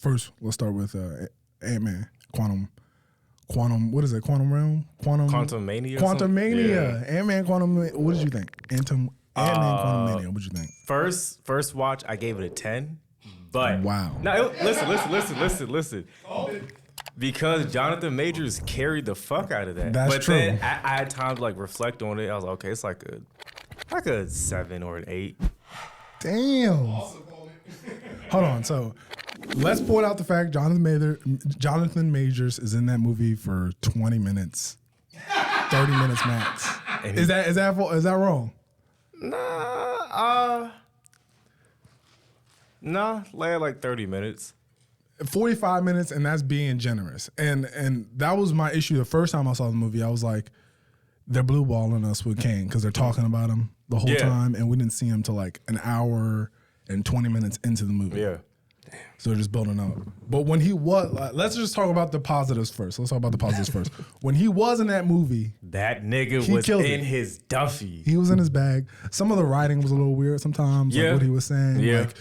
First, let's start with Ant-Man, Quantum. What is it? Quantum Realm? Quantum Mania. Yeah. Ant-Man, Quantum. What did you think? Ant-Man, Quantum Mania. What did you think? First watch, I gave it a 10. But wow. No, listen. Because Jonathan Majors carried the fuck out of that. That's true. Then I had time to like reflect on it. I was like, okay, it's like a 7 or an 8. Damn. Hold on. So let's point out the fact Jonathan Majors is in that movie for 20 minutes, 30 minutes max. Is that wrong? Nah, like 30 minutes. 45 minutes, and that's being generous. And that was my issue the first time I saw the movie. I was like, they're blue balling us with Kang because they're talking about him the whole time, and we didn't see him till like an hour and 20 minutes into the movie. Yeah. So they're just building up. But when he was, let's just talk about the positives first. When he was in that movie, that nigga was in his Duffy. He was in his bag. Some of the writing was a little weird sometimes, like what he was saying. Yeah. Like,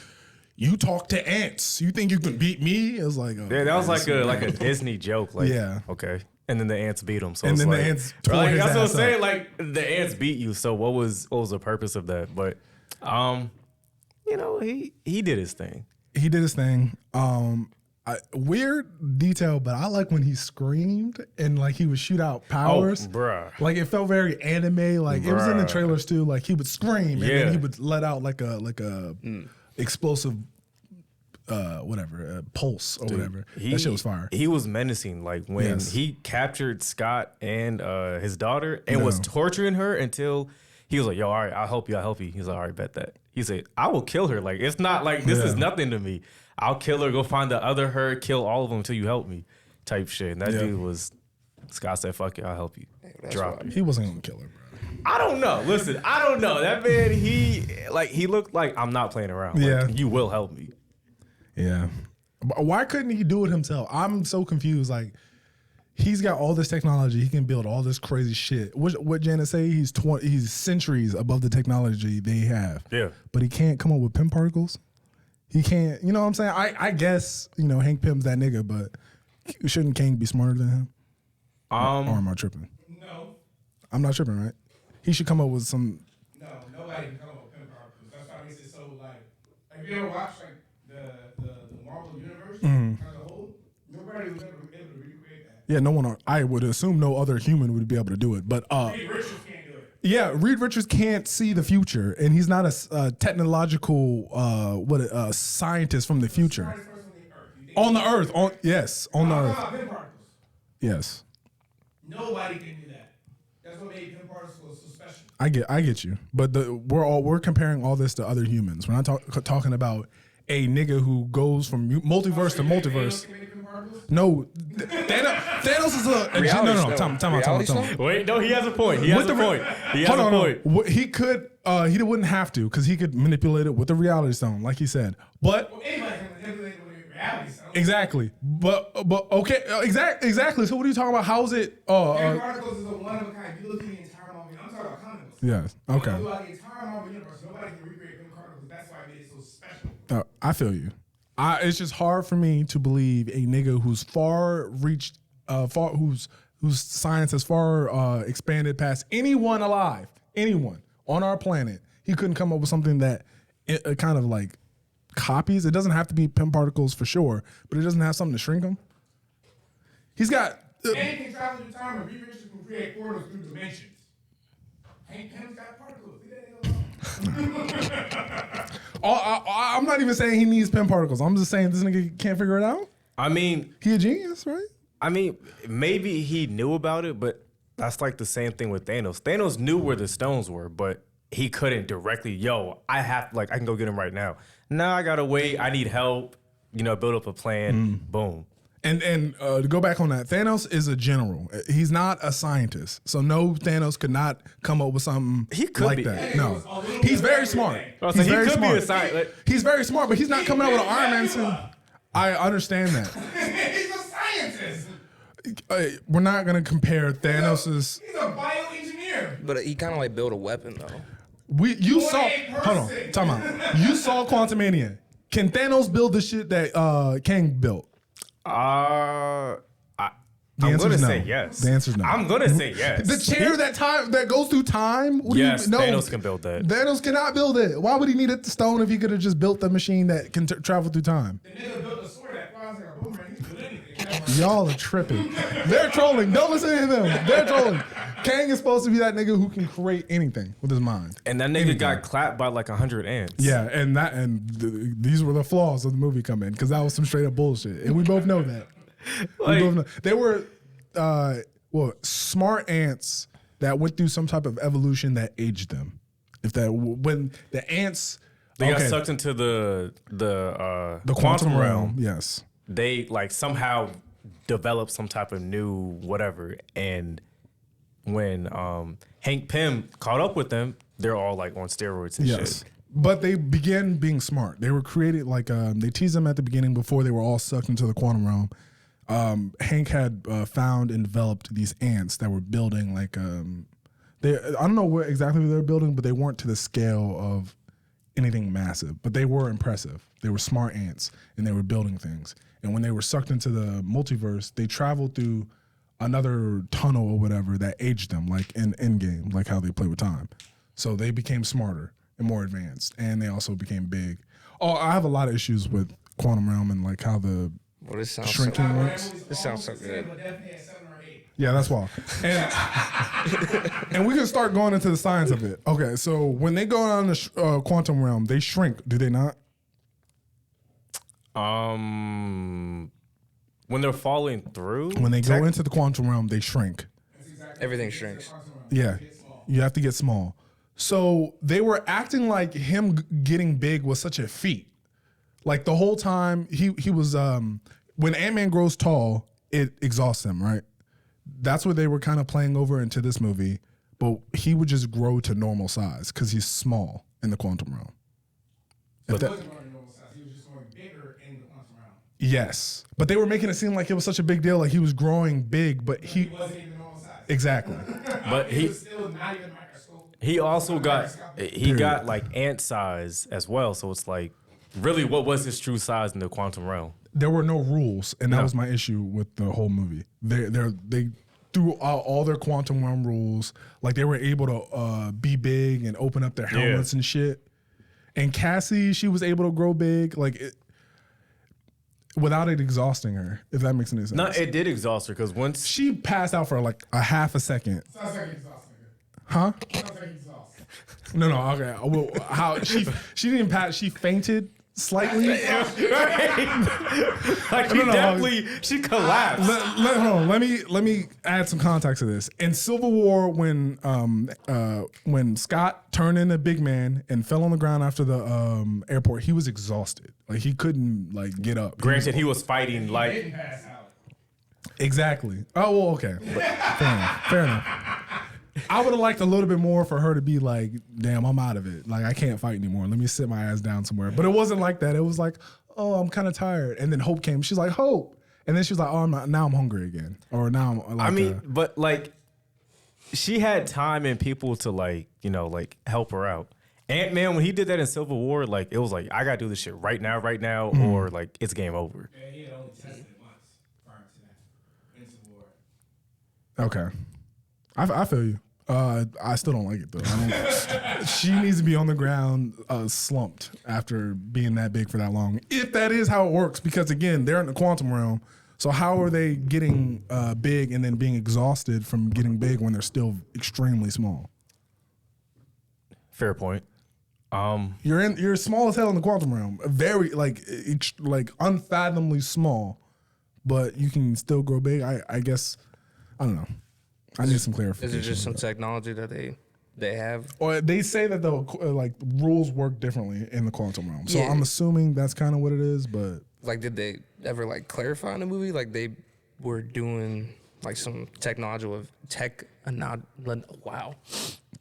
you talk to ants. You think you can beat me? It was like, that was like a Disney joke. Like, okay. And then the ants beat him. So and it's then like, the ants tore his that's what I'm ass saying. up. Like the ants beat you. So what was the purpose of that? But he did his thing. He did his thing. Weird detail, but I like when he screamed and like he would shoot out powers. Oh, bruh. Like it felt very anime. Like it was in the trailers too. Like he would scream and then he would let out like a explosive pulse or whatever. That shit was fire. He was menacing. Like when he captured Scott and his daughter and was torturing her until he was like, yo, all right, I'll help you. He's like, all right, bet that. He said, I will kill her. Like, it's not like this is nothing to me. I'll kill her, go find the other her, kill all of them until you help me type shit. And that dude was, Scott said, fuck it, I'll help you. Drop it. He wasn't going to kill her, bro. I don't know. Listen, I don't know. That man, he looked like, I'm not playing around. Like, you will help me. Yeah. Why couldn't he do it himself? I'm so confused. Like, he's got all this technology. He can build all this crazy shit. What Janet say? He's centuries above the technology they have. Yeah. But he can't come up with Pym particles. He can't. You know what I'm saying? I guess Hank Pym's that nigga, but shouldn't Kang be smarter than him? Or am I tripping? No. I'm not tripping, right? He should come up with some. No, nobody can come up with Pym particles. That's why makes it so like. Have you ever watched like the Marvel universe as a whole? Nobody was ever able to recreate that. Yeah, no one. I would assume no other human would be able to do it. But Reed Richards can't do it. Yeah, Reed Richards can't see the future, and he's not a technological scientist from the future. On the Earth, on the Earth. Pym particles. Yes. Nobody can do that. That's what made Pym particles so special. I get you, but we're comparing all this to other humans. We're not talking about a nigga who goes from multiverse to multiverse. No, Thanos is a no. Time out. Wait, no, he has a point. He has a point. He could. He wouldn't have to because he could manipulate it with the reality stone, like he said. But anybody can manipulate it with a reality stone. Exactly. But okay. Exactly. So what are you talking about? How's it? Pym particles is a one of a kind. You look at the entire Marvel. I'm talking about comic books. Yes. Okay. Throughout the entire Marvel universe, nobody can recreate Pym particles. That's why it made it so special. I feel you. It's just hard for me to believe a nigga who's whose science has far expanded past anyone alive, anyone on our planet. He couldn't come up with something that it kind of like copies. It doesn't have to be Pym particles for sure, but it doesn't have something to shrink them. He's got. And he can travel through time, and Reed Richards can create portals through dimensions. Hank Pym's got particles. Leave that nigga alone. I'm not even saying he needs Pym particles. I'm just saying this nigga can't figure it out. I mean, he a genius, right? I mean, maybe he knew about it, but that's like the same thing with Thanos. Thanos knew where the stones were, but he couldn't directly. I can go get them right now. Now I gotta wait. I need help. Build up a plan. Boom. And to go back on that, Thanos is a general. He's not a scientist. So no, Thanos could not come up with something like that. No. He's very smart. He's very smart. Be a scientist. He's very smart, but he's not coming out with an Iron Man suit. I understand that. He's a scientist. We're not going to compare Thanos's... He's a bioengineer. But he kind of like built a weapon, though. Hold on, time out. You saw Quantumania. Can Thanos build the shit that Kang built? I'm gonna say yes. The answer's no. I'm gonna say yes. The chair that goes through time? Yes, Thanos can build that. Thanos cannot build it. Why would he need a stone if he could have just built the machine that can travel through time? The nigga built a sword that flies like a boomerang. He can do anything. Y'all are tripping. They're trolling. Don't listen to them. They're trolling. Kang is supposed to be that nigga who can create anything with his mind. And that nigga got clapped by like 100 ants. Yeah, these were the flaws of the movie come in because that was some straight up bullshit, and we both know that. We both know. They were smart ants that went through some type of evolution that aged them. When the ants got sucked into the quantum realm, yes, they like somehow developed some type of new whatever, and when Hank Pym caught up with them, they're all like on steroids and shit. But they began being smart. They were created like they teased them at the beginning before they were all sucked into the quantum realm. Hank had found and developed these ants that were building like I don't know what exactly they were building, but they weren't to the scale of anything massive. But they were impressive. They were smart ants, and they were building things. And when they were sucked into the multiverse, they traveled through another tunnel or whatever that aged them, like in Endgame, like how they play with time. So they became smarter and more advanced, and they also became big. Oh, I have a lot of issues with quantum realm and like how the shrinking works. This sounds so good. Yeah, that's why. And we can start going into the science of it. Okay, so when they go on the quantum realm, they shrink, do they not? When they're falling through? When they go into the quantum realm, they shrink. Everything shrinks. Yeah, you have to get small. So they were acting like him getting big was such a feat. Like the whole time he was when Ant-Man grows tall, it exhausts him, right? That's what they were kind of playing over into this movie, but he would just grow to normal size because he's small in the quantum realm. Yes, but they were making it seem like it was such a big deal, like he was growing big, but he wasn't even normal size. Exactly. But he was still not even microscope. He also got like ant size as well, so it's like really what was his true size in the quantum realm? There were no rules, and that was my issue with the whole movie. They threw out all their quantum realm rules, like they were able to be big and open up their helmets and shit. And Cassie, she was able to grow big, without it exhausting her, if that makes any sense. No, it did exhaust her because once she passed out for like a half a second. Sounds like exhausting. Huh? Sounds like exhausting. No, okay. Well, how she didn't pass? She fainted slightly. She collapsed. Let me add some context to this. In Civil War, when Scott turned into Big Man and fell on the ground after the airport, he was exhausted. Like he couldn't get up. Granted, he was fighting like Didn't pass out. exactly. Oh well, okay. Fair enough. I would have liked a little bit more for her to be like, damn, I'm out of it. Like, I can't fight anymore. Let me sit my ass down somewhere. But it wasn't like that. It was like, oh, I'm kind of tired. And then Hope came. She's like, Hope. And then she was like, oh, now I'm hungry again. Or now I'm but she had time and people to help her out. Ant-Man, when he did that in Civil War, it was like, I got to do this shit right now, or it's game over. Yeah, he had only tested it once prior to that in Civil War. Okay. I feel you. I still don't like it though. She needs to be on the ground slumped after being that big for that long. If that is how it works, because again, they're in the quantum realm. So how are they getting big and then being exhausted from getting big when they're still extremely small? Fair point. You're small as hell in the quantum realm. Very unfathomably small, but you can still grow big. I guess I don't know. I need some clarification. Is it just some technology that they have? Or they say that the rules work differently in the quantum realm. So I'm assuming that's kind of what it is. But did they ever clarify in the movie? They were doing some technological wow.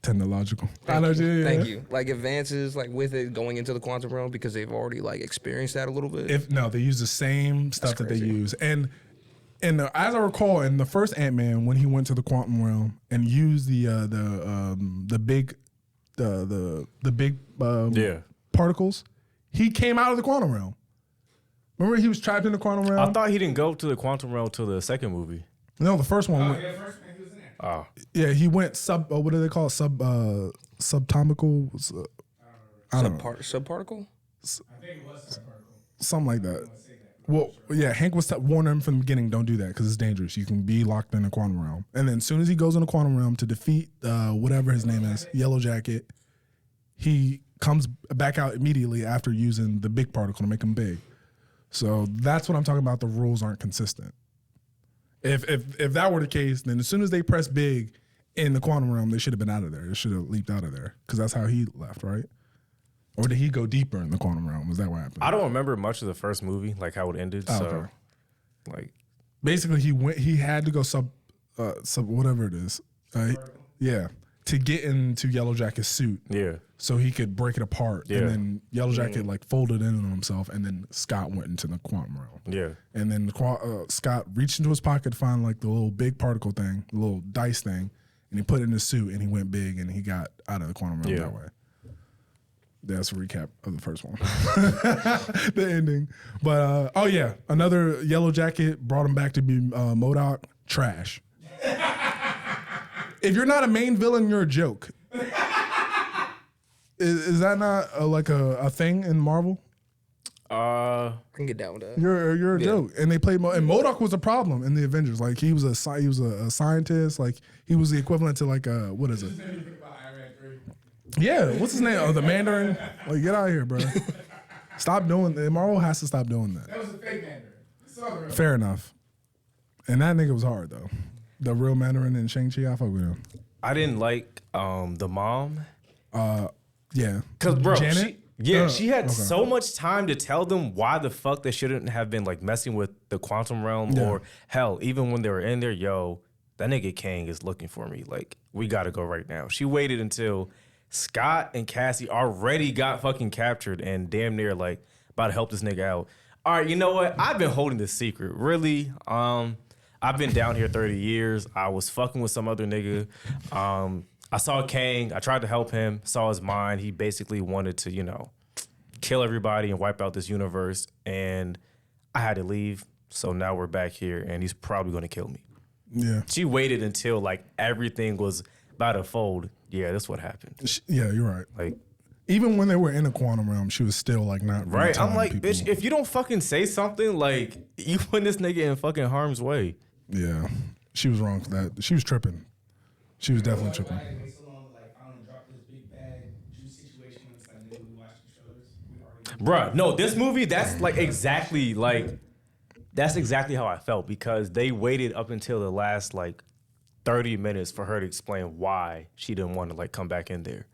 Technological. Thank you. Advances with it going into the quantum realm because they've already experienced that a little bit. They use the same stuff that they use and. And as I recall, in the first Ant-Man, when he went to the quantum realm and used the big particles, He came out of the quantum realm. Remember he was trapped in the quantum realm? I thought he didn't go to the quantum realm till the second movie. No, the first one. Yeah, first man, he was in there. Oh, Yeah, he went what do they call it? Subatomical? I don't know. Subparticle? I think it was some particle. Something like that. I say that. Well, yeah, Hank was warning him from the beginning, don't do that because it's dangerous. You can be locked in the quantum realm. And then as soon as he goes in the quantum realm to defeat whatever his name is, Yellow Jacket, he comes back out immediately after using the big particle to make him big. So that's what I'm talking about. The rules aren't consistent. If that were the case, then as soon as they press big in the quantum realm, they should have been out of there. They should have leaped out of there because that's how he left, right? Or did he go deeper in the quantum realm? Was that what happened? I don't remember much of the first movie, like how it ended. Oh, so, okay. like, Basically, he had to go sub whatever it is, yeah, to get into Yellow Jacket's suit, yeah, so he could break it apart, Yeah. and then Yellow Jacket like folded in on himself, and then Scott went into the quantum realm, yeah, and then Scott reached into his pocket to find like the little big particle thing, the little dice thing, and he put it in his suit, and he went big, and he got out of the quantum realm Yeah. that way. That's a recap of the first one, the ending. But oh yeah, another Yellow Jacket brought him back to be MODOK. Trash. If you're not a main villain, you're a joke. Is that not a thing in Marvel? I can get down with that. You're a joke, and they played and MODOK was a problem in the Avengers. Like he was a scientist. Like he was the equivalent to like what is it? Yeah, what's his name? Oh, the Mandarin. Like get out of here, bro. Stop doing that. Marvel has to stop doing that. That was a fake Mandarin. It's all real. Fair enough. And that nigga was hard though. The real Mandarin in Shang-Chi, I fuck with him. I didn't like the mom. Yeah. Cause bro, Janet? she had so much time to tell them why the fuck they shouldn't have been like messing with the quantum realm or hell, even when they were in there, yo, that nigga Kang is looking for me. Like, we gotta go right now. She waited until Scott and Cassie already got fucking captured and damn near like about to help this nigga out. All right, you know what? I've been holding this secret. Really? I've been down here 30 years. I was fucking with some other nigga. I saw Kang. I tried to help him. Saw his mind. He basically wanted to, you know, kill everybody and wipe out this universe. And I had to leave. So now we're back here, and he's probably going to kill me. Yeah. She waited until like everything was about to fold. Yeah, that's what happened. Yeah, you're right. Like, even when they were in the quantum realm, she was still like not really right? I'm telling like, people. bitch, if you don't fucking say something, like you put this nigga in fucking harm's way. Yeah, she was wrong for that. She was tripping. She was definitely tripping. Why did it take so long to like finally drop this big bag juice situation when it's like nigga, we watched the trailers. We already Bruh, no, this movie, that's like exactly like, that's exactly how I felt because they waited up until the last like 30 minutes for her to explain why she didn't want to like come back in there.